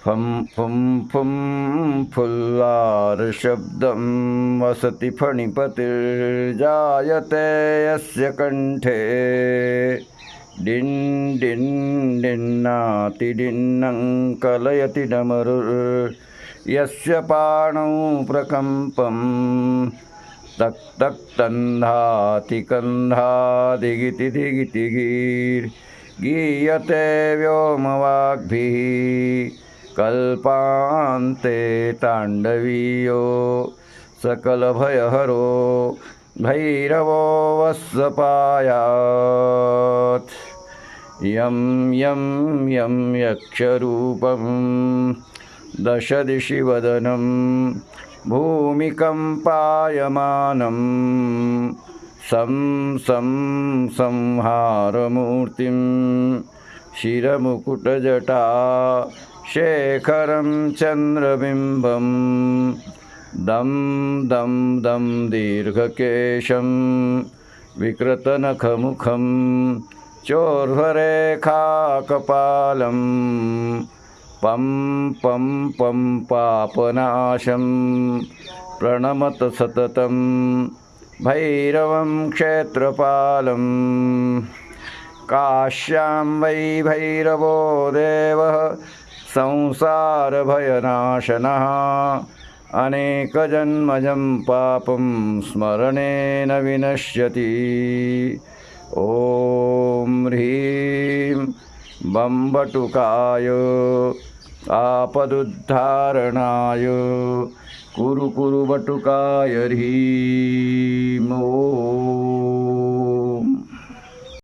फं फुं फुं फुल्लारशब्दं वसति फणिपतिर्जायते यस्य कण्ठे डिन् डिन् डिन्नाति डिन्नं कलयति डमरुर्यस्य पाणौ प्रकम्पं तक् तक् तन्धाति कन्धादिगिति दिगिति गीयते व्योमवाग्भिः कल्पान्ते ताण्डवीयो सकलभयहरो भैरवो वत्सपायात् यं यं यं यक्षरूपं दशदिशि वदनं भूमिकम्पायमानं सं संहारमूर्तिं शिरमुकुटजटा शेखरं चन्द्रबिम्बं दं दं दं दीर्घकेशं विकृतनखमुखं चोर्ध्वरेखाकपालं पं पं पं पापनाशं प्रणमत सततं भैरवं क्षेत्रपालं काश्यां वै भैरवो देवः संसारभयनाशनः अनेकजन्मजं पापं स्मरणेन विनश्यति ॐ ह्रीं बम्बटुकाय आपदुद्धारणाय कुरु कुरु बटुकाय ह्रीं ॐ